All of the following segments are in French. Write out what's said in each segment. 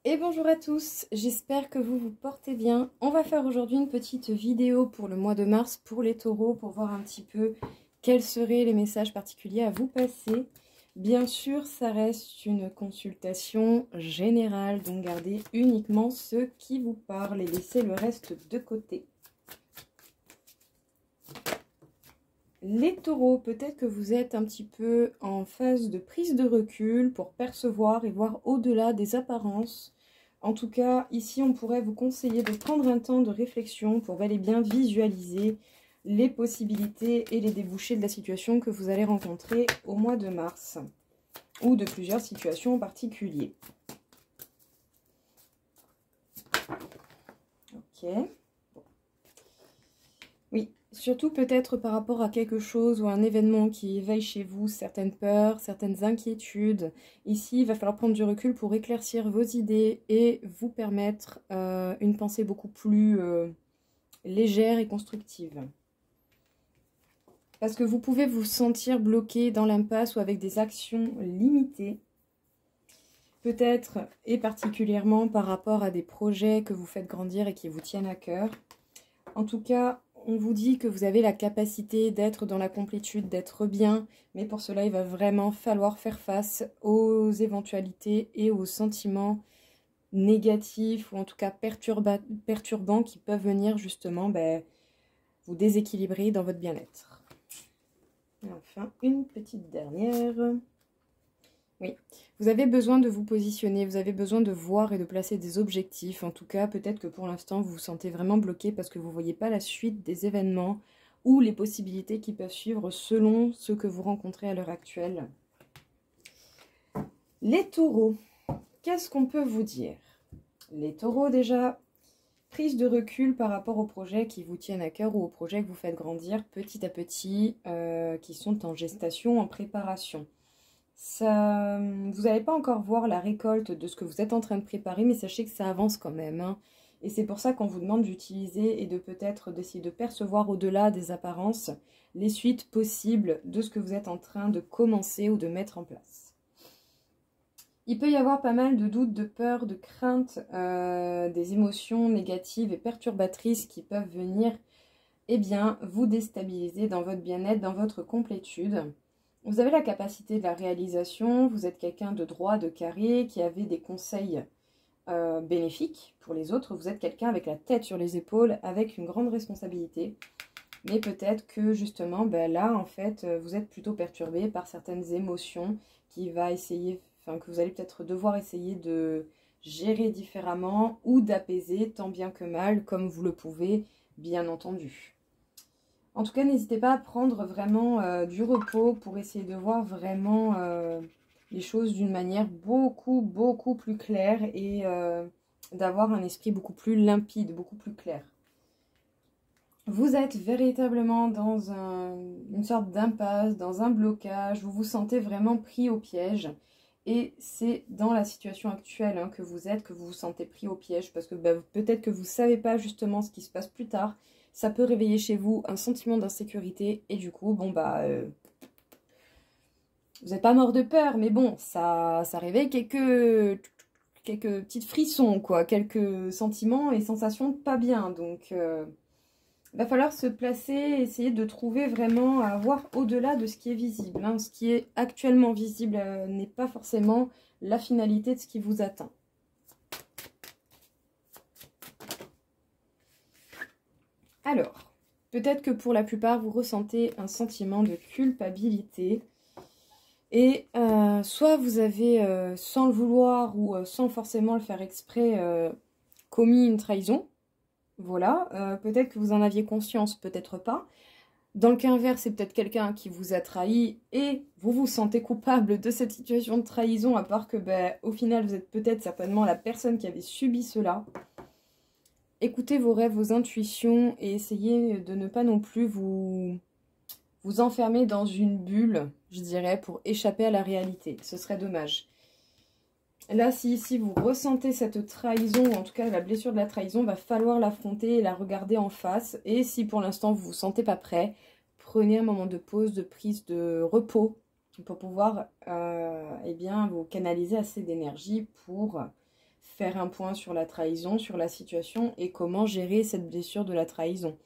Et bonjour à tous, j'espère que vous vous portez bien. On va faire aujourd'hui une petite vidéo pour le mois de mars pour les taureaux, pour voir un petit peu quels seraient les messages particuliers à vous passer. Bien sûr, ça reste une consultation générale, donc gardez uniquement ceux qui vous parlent et laissez le reste de côté. Les taureaux, peut-être que vous êtes un petit peu en phase de prise de recul pour percevoir et voir au-delà des apparences. En tout cas, ici, on pourrait vous conseiller de prendre un temps de réflexion pour bel et bien visualiser les possibilités et les débouchés de la situation que vous allez rencontrer au mois de mars, ou de plusieurs situations en particulier. Ok. Oui, surtout peut-être par rapport à quelque chose ou un événement qui éveille chez vous certaines peurs, certaines inquiétudes. Ici, il va falloir prendre du recul pour éclaircir vos idées et vous permettre une pensée beaucoup plus légère et constructive. Parce que vous pouvez vous sentir bloqué dans l'impasse ou avec des actions limitées. Peut-être et particulièrement par rapport à des projets que vous faites grandir et qui vous tiennent à cœur. En tout cas, on vous dit que vous avez la capacité d'être dans la complétude, d'être bien, mais pour cela, il va vraiment falloir faire face aux éventualités et aux sentiments négatifs, ou en tout cas perturbants, qui peuvent venir justement vous déséquilibrer dans votre bien-être. Et enfin, une petite dernière. Oui, vous avez besoin de vous positionner, vous avez besoin de voir et de placer des objectifs. En tout cas, peut-être que pour l'instant, vous vous sentez vraiment bloqué parce que vous ne voyez pas la suite des événements ou les possibilités qui peuvent suivre selon ce que vous rencontrez à l'heure actuelle. Les taureaux, qu'est-ce qu'on peut vous dire? Les taureaux, déjà, prise de recul par rapport aux projets qui vous tiennent à cœur ou aux projets que vous faites grandir petit à petit, qui sont en gestation, en préparation. Ça, vous n'allez pas encore voir la récolte de ce que vous êtes en train de préparer, mais sachez que ça avance quand même, hein. Et c'est pour ça qu'on vous demande d'utiliser et de peut-être d'essayer de percevoir au-delà des apparences les suites possibles de ce que vous êtes en train de commencer ou de mettre en place. Il peut y avoir pas mal de doutes, de peurs, de craintes, des émotions négatives et perturbatrices qui peuvent venir vous déstabiliser dans votre bien-être, dans votre complétude. Vous avez la capacité de la réalisation, vous êtes quelqu'un de droit, de carré, qui avait des conseils bénéfiques pour les autres. Vous êtes quelqu'un avec la tête sur les épaules, avec une grande responsabilité. Mais peut-être que justement, là, en fait, vous êtes plutôt perturbé par certaines émotions que vous allez peut-être devoir essayer de gérer différemment ou d'apaiser tant bien que mal, comme vous le pouvez, bien entendu. En tout cas, n'hésitez pas à prendre vraiment du repos pour essayer de voir vraiment les choses d'une manière beaucoup plus claire et d'avoir un esprit beaucoup plus limpide, beaucoup plus clair. Vous êtes véritablement dans une sorte d'impasse, dans un blocage, vous vous sentez vraiment pris au piège. Et c'est dans la situation actuelle que vous êtes que vous vous sentez pris au piège parce que peut-être que vous ne savez pas justement ce qui se passe plus tard. Ça peut réveiller chez vous un sentiment d'insécurité et du coup, vous n'êtes pas mort de peur, mais bon, ça réveille quelques petites frissons, quoi, quelques sentiments et sensations pas bien. Donc, il va falloir se placer, essayer de trouver vraiment à voir au-delà de ce qui est visible. Ce qui est actuellement visible n'est pas forcément la finalité de ce qui vous attend. Alors, peut-être que pour la plupart, vous ressentez un sentiment de culpabilité. Et soit vous avez, sans le vouloir ou sans forcément le faire exprès, commis une trahison. Voilà, peut-être que vous en aviez conscience, peut-être pas. Dans le cas inverse, c'est peut-être quelqu'un qui vous a trahi et vous vous sentez coupable de cette situation de trahison, à part que, au final, vous êtes peut-être certainement la personne qui avait subi cela. Écoutez vos rêves, vos intuitions et essayez de ne pas non plus vous enfermer dans une bulle, je dirais, pour échapper à la réalité. Ce serait dommage. Là, si ici vous ressentez cette trahison, ou en tout cas la blessure de la trahison, va falloir l'affronter et la regarder en face. Et si pour l'instant vous ne vous sentez pas prêt, prenez un moment de pause, de prise de repos pour pouvoir vous canaliser assez d'énergie pour faire un point sur la trahison, sur la situation et comment gérer cette blessure de la trahison.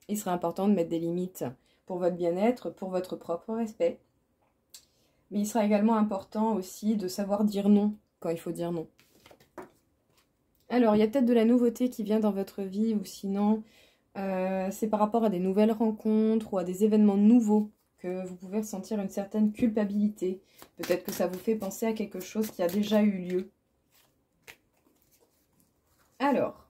Il sera important de mettre des limites pour votre bien-être, pour votre propre respect. Mais il sera également important aussi de savoir dire non quand il faut dire non. Alors, il y a peut-être de la nouveauté qui vient dans votre vie ou sinon, c'est par rapport à des nouvelles rencontres ou à des événements nouveaux que vous pouvez ressentir une certaine culpabilité. Peut-être que ça vous fait penser à quelque chose qui a déjà eu lieu. Alors,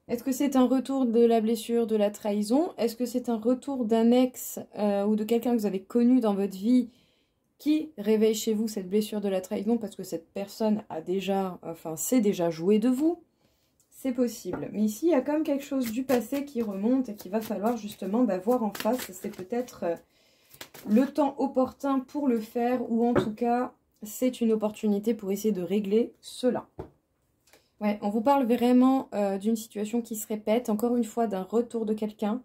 est-ce que c'est un retour de la blessure, de la trahison? Est-ce que c'est un retour d'un ex ou de quelqu'un que vous avez connu dans votre vie qui réveille chez vous cette blessure de la trahison parce que cette personne a déjà, s'est déjà joué de vous? C'est possible. Mais ici, il y a comme quelque chose du passé qui remonte et qu'il va falloir justement voir en face. C'est peut-être le temps opportun pour le faire ou en tout cas, c'est une opportunité pour essayer de régler cela. Ouais, on vous parle vraiment d'une situation qui se répète, encore une fois, d'un retour de quelqu'un.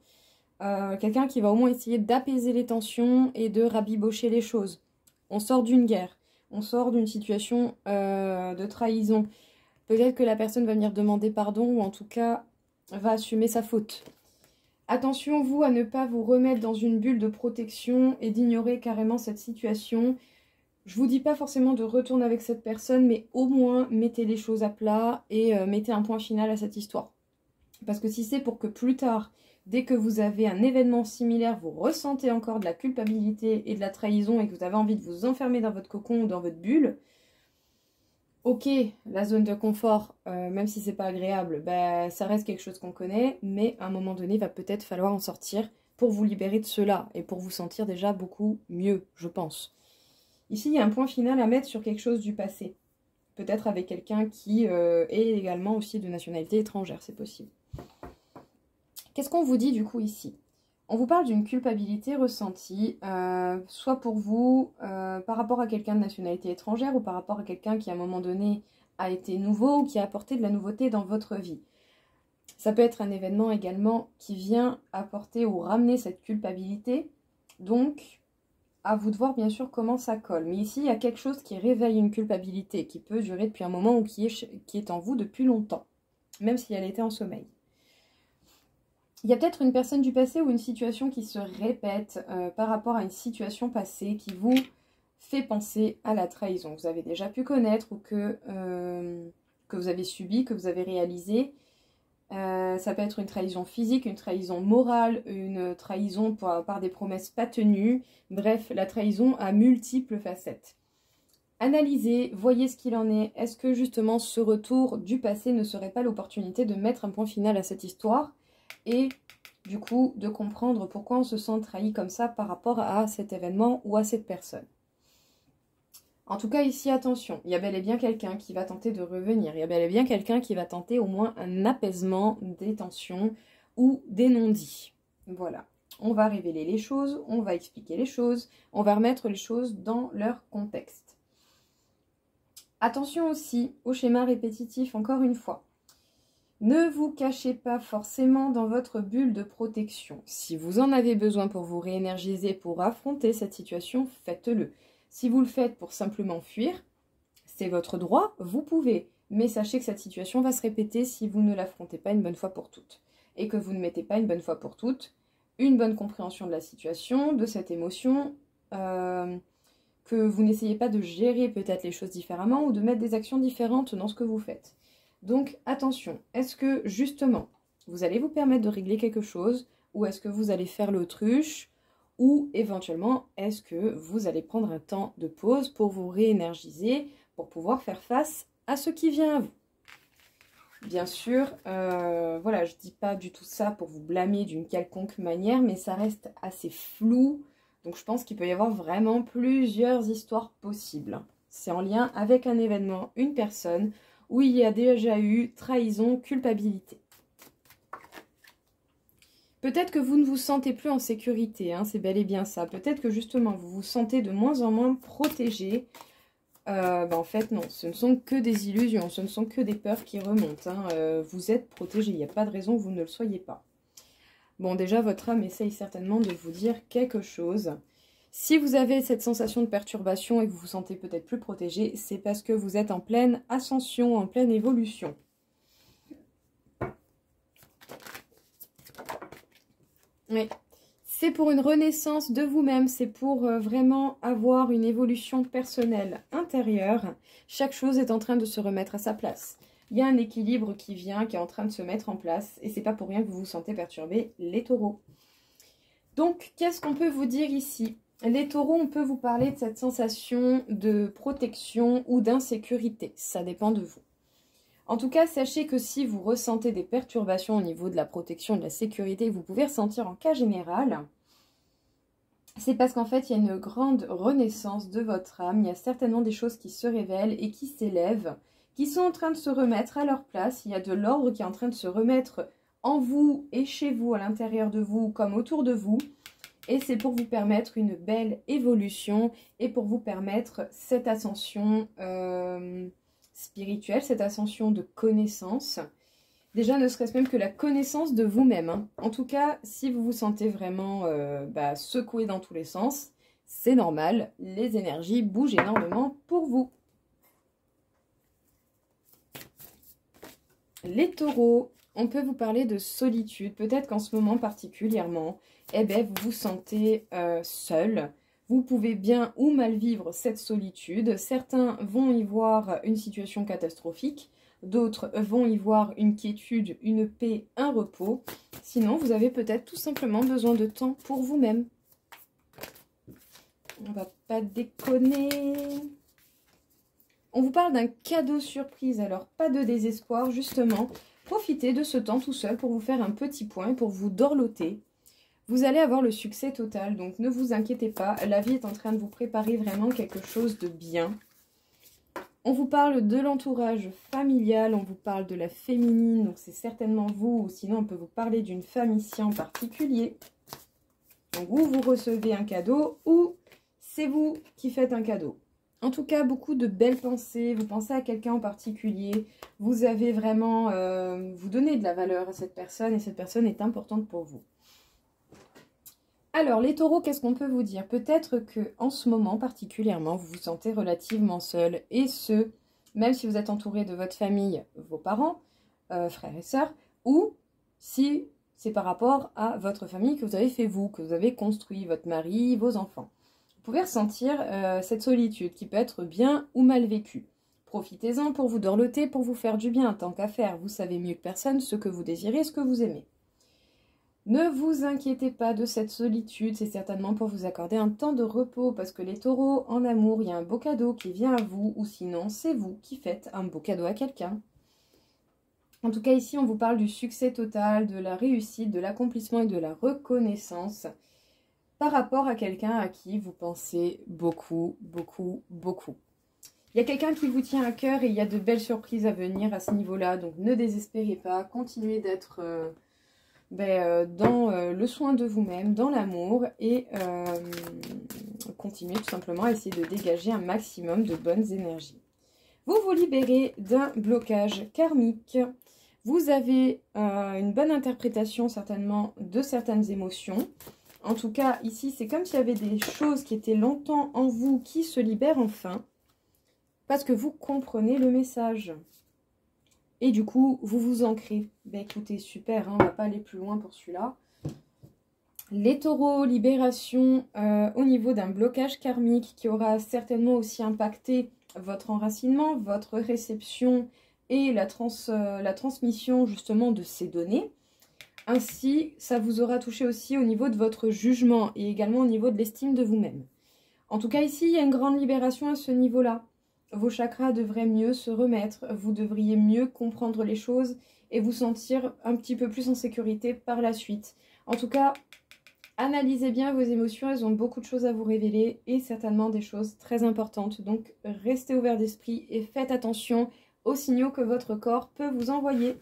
Quelqu'un qui va au moins essayer d'apaiser les tensions et de rabibocher les choses. On sort d'une guerre, on sort d'une situation de trahison. Peut-être que la personne va venir demander pardon ou en tout cas va assumer sa faute. Attention, vous, à ne pas vous remettre dans une bulle de protection et d'ignorer carrément cette situation. Je vous dis pas forcément de retourner avec cette personne, mais au moins mettez les choses à plat et mettez un point final à cette histoire. Parce que si c'est pour que plus tard, dès que vous avez un événement similaire, vous ressentez encore de la culpabilité et de la trahison et que vous avez envie de vous enfermer dans votre cocon ou dans votre bulle, ok, la zone de confort, même si c'est pas agréable, ça reste quelque chose qu'on connaît, mais à un moment donné, il va peut-être falloir en sortir pour vous libérer de cela et pour vous sentir déjà beaucoup mieux, je pense. Ici, il y a un point final à mettre sur quelque chose du passé. Peut-être avec quelqu'un qui est également aussi de nationalité étrangère, c'est possible. Qu'est-ce qu'on vous dit du coup ici? On vous parle d'une culpabilité ressentie, soit pour vous, par rapport à quelqu'un de nationalité étrangère ou par rapport à quelqu'un qui à un moment donné a été nouveau ou qui a apporté de la nouveauté dans votre vie. Ça peut être un événement également qui vient apporter ou ramener cette culpabilité. Donc, à vous de voir bien sûr comment ça colle. Mais ici, il y a quelque chose qui réveille une culpabilité qui peut durer depuis un moment ou qui est en vous depuis longtemps, même si elle était en sommeil. Il y a peut-être une personne du passé ou une situation qui se répète par rapport à une situation passée qui vous fait penser à la trahison. Que vous avez déjà pu connaître ou que vous avez subi, que vous avez réalisé. Ça peut être une trahison physique, une trahison morale, une trahison par des promesses pas tenues. Bref, la trahison a multiples facettes. Analysez, voyez ce qu'il en est. Est-ce que justement ce retour du passé ne serait pas l'opportunité de mettre un point final à cette histoire et du coup de comprendre pourquoi on se sent trahi comme ça par rapport à cet événement ou à cette personne. En tout cas ici attention, il y a bel et bien quelqu'un qui va tenter de revenir, il y a bel et bien quelqu'un qui va tenter au moins un apaisement des tensions ou des non-dits. Voilà, on va révéler les choses, on va expliquer les choses, on va remettre les choses dans leur contexte. Attention aussi au schéma répétitif, encore une fois. Ne vous cachez pas forcément dans votre bulle de protection. Si vous en avez besoin pour vous réénergiser, pour affronter cette situation, faites-le. Si vous le faites pour simplement fuir, c'est votre droit, vous pouvez. Mais sachez que cette situation va se répéter si vous ne l'affrontez pas une bonne fois pour toutes. Et que vous ne mettez pas une bonne fois pour toutes une bonne compréhension de la situation, de cette émotion, que vous n'essayez pas de gérer peut-être les choses différemment ou de mettre des actions différentes dans ce que vous faites. Donc attention, est-ce que justement vous allez vous permettre de régler quelque chose ou est-ce que vous allez faire l'autruche ou éventuellement est-ce que vous allez prendre un temps de pause pour vous réénergiser, pour pouvoir faire face à ce qui vient à vous. Bien sûr, voilà, je ne dis pas du tout ça pour vous blâmer d'une quelconque manière, mais ça reste assez flou. Donc je pense qu'il peut y avoir vraiment plusieurs histoires possibles. C'est en lien avec un événement, une personne, où il y a déjà eu trahison, culpabilité. Peut-être que vous ne vous sentez plus en sécurité, hein, c'est bel et bien ça. Peut-être que justement vous vous sentez de moins en moins protégé. En fait non, ce ne sont que des illusions, ce ne sont que des peurs qui remontent. Hein. Vous êtes protégé, il n'y a pas de raison que vous ne le soyez pas. Bon, déjà votre âme essaye certainement de vous dire quelque chose. Si vous avez cette sensation de perturbation et que vous vous sentez peut-être plus protégé, c'est parce que vous êtes en pleine ascension, en pleine évolution. Oui. C'est pour une renaissance de vous-même, c'est pour vraiment avoir une évolution personnelle intérieure. Chaque chose est en train de se remettre à sa place. Il y a un équilibre qui vient, qui est en train de se mettre en place. Et c'est pas pour rien que vous vous sentez perturbé, les taureaux. Donc, qu'est-ce qu'on peut vous dire ici? Les taureaux, on peut vous parler de cette sensation de protection ou d'insécurité. Ça dépend de vous. En tout cas, sachez que si vous ressentez des perturbations au niveau de la protection et de la sécurité, vous pouvez ressentir en cas général, c'est parce qu'en fait, il y a une grande renaissance de votre âme. Il y a certainement des choses qui se révèlent et qui s'élèvent, qui sont en train de se remettre à leur place. Il y a de l'ordre qui est en train de se remettre en vous et chez vous, à l'intérieur de vous, comme autour de vous. Et c'est pour vous permettre une belle évolution et pour vous permettre cette ascension spirituelle, cette ascension de connaissance. Déjà, ne serait-ce même que la connaissance de vous-même. Hein. En tout cas, si vous vous sentez vraiment secoué dans tous les sens, c'est normal. Les énergies bougent énormément pour vous. Les taureaux, on peut vous parler de solitude. Peut-être qu'en ce moment particulièrement, eh bien, vous vous sentez seul. Vous pouvez bien ou mal vivre cette solitude. Certains vont y voir une situation catastrophique. D'autres vont y voir une quiétude, une paix, un repos. Sinon, vous avez peut-être tout simplement besoin de temps pour vous-même. On va pas déconner. On vous parle d'un cadeau surprise. Alors, pas de désespoir, justement. Profitez de ce temps tout seul pour vous faire un petit point, pour vous dorloter. Vous allez avoir le succès total, donc ne vous inquiétez pas. La vie est en train de vous préparer vraiment quelque chose de bien. On vous parle de l'entourage familial, on vous parle de la féminine, donc c'est certainement vous, ou sinon on peut vous parler d'une femme ici en particulier. Donc vous recevez un cadeau, ou c'est vous qui faites un cadeau. En tout cas, beaucoup de belles pensées, vous pensez à quelqu'un en particulier, vous avez vraiment, vous donnez de la valeur à cette personne, et cette personne est importante pour vous. Alors, les taureaux, qu'est-ce qu'on peut vous dire? Peut-être qu'en ce moment particulièrement, vous vous sentez relativement seul. Et ce, même si vous êtes entouré de votre famille, vos parents, frères et sœurs, ou si c'est par rapport à votre famille que vous avez fait vous, que vous avez construit, votre mari, vos enfants. Vous pouvez ressentir cette solitude qui peut être bien ou mal vécue. Profitez-en pour vous dorloter, pour vous faire du bien, tant qu'à faire. Vous savez mieux que personne ce que vous désirez, ce que vous aimez. Ne vous inquiétez pas de cette solitude, c'est certainement pour vous accorder un temps de repos, parce que les taureaux, en amour, il y a un beau cadeau qui vient à vous, ou sinon c'est vous qui faites un beau cadeau à quelqu'un. En tout cas, ici, on vous parle du succès total, de la réussite, de l'accomplissement et de la reconnaissance par rapport à quelqu'un à qui vous pensez beaucoup, beaucoup, beaucoup. Il y a quelqu'un qui vous tient à cœur et il y a de belles surprises à venir à ce niveau-là, donc ne désespérez pas, continuez d'être... dans le soin de vous-même, dans l'amour et continuez tout simplement à essayer de dégager un maximum de bonnes énergies. Vous vous libérez d'un blocage karmique. Vous avez une bonne interprétation certainement de certaines émotions. En tout cas, ici, c'est comme s'il y avait des choses qui étaient longtemps en vous qui se libèrent enfin parce que vous comprenez le message. Et du coup, vous vous ancrez. Ben écoutez, super, hein, on ne va pas aller plus loin pour celui-là. Les taureaux, libération au niveau d'un blocage karmique qui aura certainement aussi impacté votre enracinement, votre réception et la transmission justement de ces données. Ainsi, ça vous aura touché aussi au niveau de votre jugement et également au niveau de l'estime de vous-même. En tout cas, ici, il y a une grande libération à ce niveau-là. Vos chakras devraient mieux se remettre, vous devriez mieux comprendre les choses et vous sentir un petit peu plus en sécurité par la suite. En tout cas, analysez bien vos émotions, elles ont beaucoup de choses à vous révéler et certainement des choses très importantes. Donc, restez ouvert d'esprit et faites attention aux signaux que votre corps peut vous envoyer.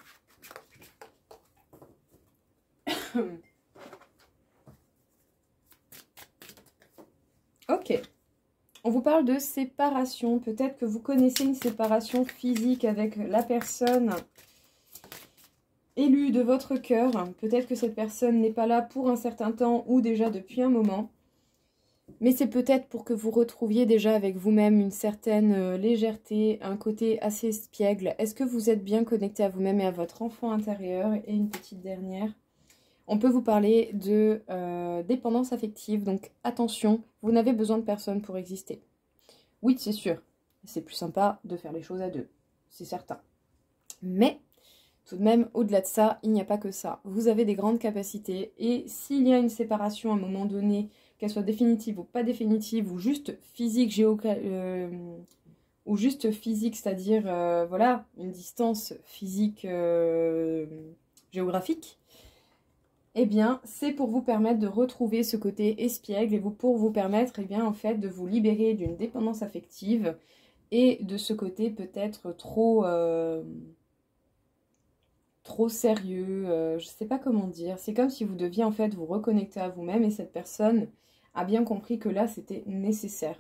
Ok. On vous parle de séparation. Peut-être que vous connaissez une séparation physique avec la personne élue de votre cœur. Peut-être que cette personne n'est pas là pour un certain temps ou déjà depuis un moment. Mais c'est peut-être pour que vous retrouviez déjà avec vous-même une certaine légèreté, un côté assez espiègle. Est-ce que vous êtes bien connecté à vous-même et à votre enfant intérieur? Et une petite dernière. On peut vous parler de dépendance affective. Donc attention, vous n'avez besoin de personne pour exister. Oui, c'est sûr. C'est plus sympa de faire les choses à deux. C'est certain. Mais tout de même, au-delà de ça, il n'y a pas que ça. Vous avez des grandes capacités et s'il y a une séparation à un moment donné, qu'elle soit définitive ou pas définitive, ou juste physique, c'est-à-dire voilà, une distance physique géographique, eh bien, c'est pour vous permettre de retrouver ce côté espiègle et pour vous permettre, eh bien, en fait, de vous libérer d'une dépendance affective et de ce côté peut-être trop sérieux, je sais pas comment dire. C'est comme si vous deviez en fait vous reconnecter à vous-même et cette personne a bien compris que là c'était nécessaire.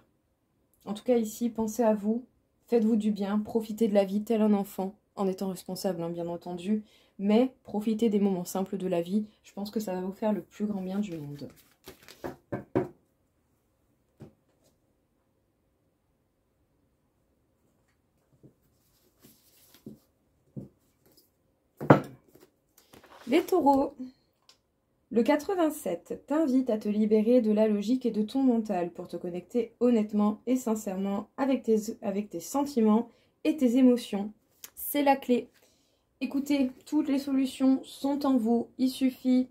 En tout cas ici, pensez à vous, faites-vous du bien, profitez de la vie tel un enfant, en étant responsable hein, bien entendu, mais profitez des moments simples de la vie, je pense que ça va vous faire le plus grand bien du monde. Les taureaux, le 87 t'invite à te libérer de la logique et de ton mental pour te connecter honnêtement et sincèrement avec tes sentiments et tes émotions. C'est la clé. Écoutez, toutes les solutions sont en vous. Il suffit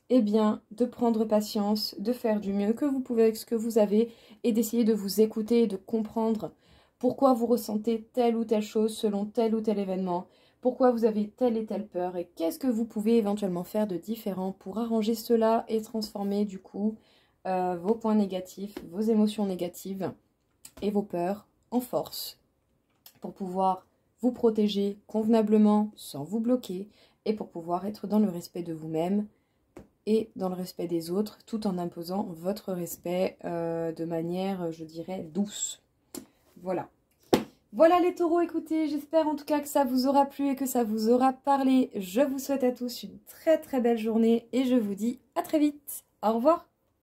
eh bien, de prendre patience, de faire du mieux que vous pouvez avec ce que vous avez et d'essayer de vous écouter et de comprendre pourquoi vous ressentez telle ou telle chose selon tel ou tel événement. Pourquoi vous avez telle et telle peur et qu'est-ce que vous pouvez éventuellement faire de différent pour arranger cela et transformer du coup vos points négatifs, vos émotions négatives et vos peurs en force pour pouvoir vous protéger convenablement sans vous bloquer et pour pouvoir être dans le respect de vous-même et dans le respect des autres tout en imposant votre respect de manière, je dirais, douce. Voilà. Voilà les taureaux, écoutez, j'espère en tout cas que ça vous aura plu et que ça vous aura parlé. Je vous souhaite à tous une très très belle journée et je vous dis à très vite. Au revoir.